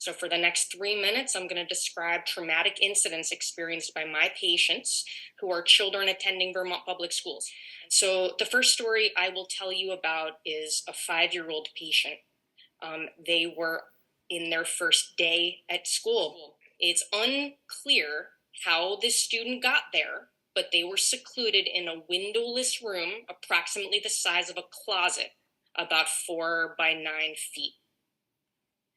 So, for the next 3 minutes, I'm going to describe traumatic incidents experienced by my patients who are children attending Vermont public schools. So, the first story I will tell you about is a 5-year-old patient. They were in their first day at school. It's unclear how this student got there, but they were secluded in a windowless room approximately the size of a closet, about 4 by 9 feet.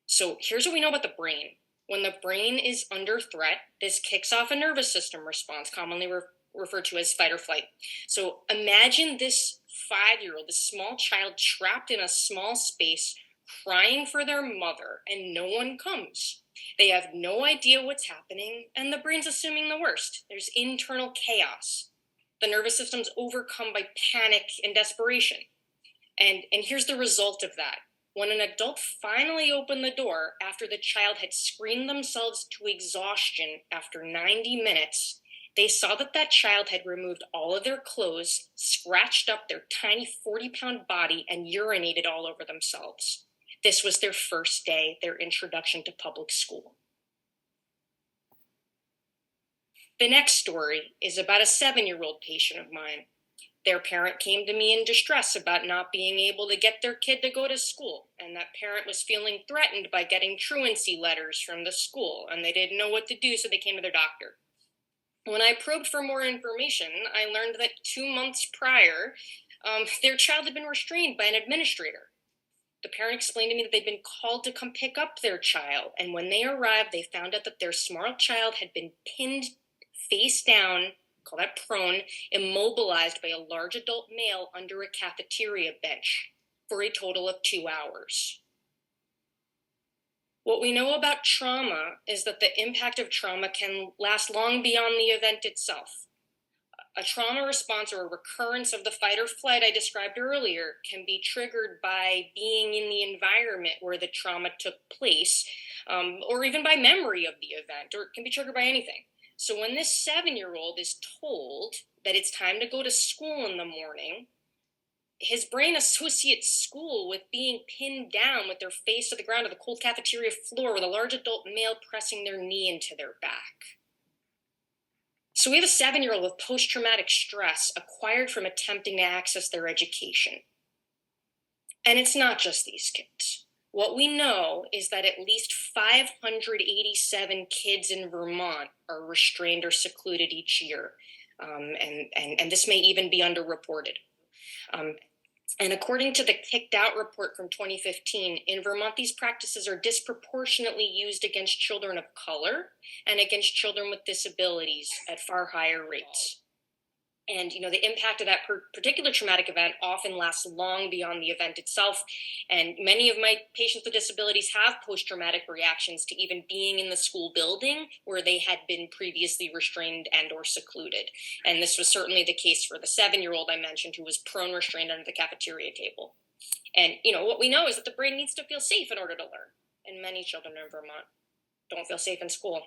So here's what we know about the brain. When the brain is under threat, this kicks off a nervous system response, commonly referred to as fight or flight. So imagine this 5-year-old, this small child trapped in a small space, crying for their mother, and no one comes. They have no idea what's happening, and the brain's assuming the worst. There's internal chaos. The nervous system's overcome by panic and desperation. And here's the result of that. When an adult finally opened the door after the child had screamed themselves to exhaustion after 90 minutes, they saw that that child had removed all of their clothes, scratched up their tiny 40-pound body, and urinated all over themselves. This was their first day, their introduction to public school. The next story is about a 7-year-old patient of mine. Their parent came to me in distress about not being able to get their kid to go to school, and that parent was feeling threatened by getting truancy letters from the school, and they didn't know what to do, so they came to their doctor. When I probed for more information, I learned that 2 months prior, their child had been restrained by an administrator. The parent explained to me that they'd been called to come pick up their child, and when they arrived, they found out that their small child had been pinned face down, call that prone, immobilized by a large adult male under a cafeteria bench for a total of 2 hours. What we know about trauma is that the impact of trauma can last long beyond the event itself. A trauma response or a recurrence of the fight or flight I described earlier can be triggered by being in the environment where the trauma took place, or even by memory of the event, or it can be triggered by anything. So when this 7-year-old is told that it's time to go to school in the morning, his brain associates school with being pinned down with their face to the ground on the cold cafeteria floor with a large adult male pressing their knee into their back. So we have a 7-year-old with post-traumatic stress acquired from attempting to access their education. And it's not just these kids. What we know is that at least 587 kids in Vermont are restrained or secluded each year. And this may even be underreported. And according to the Kicked Out report from 2015, in Vermont, these practices are disproportionately used against children of color and against children with disabilities at far higher rates. And, the impact of that particular traumatic event often lasts long beyond the event itself. And many of my patients with disabilities have post-traumatic reactions to even being in the school building where they had been previously restrained and or secluded. And this was certainly the case for the 7-year-old I mentioned who was prone restrained under the cafeteria table. And, what we know is that the brain needs to feel safe in order to learn. And many children in Vermont don't feel safe in school.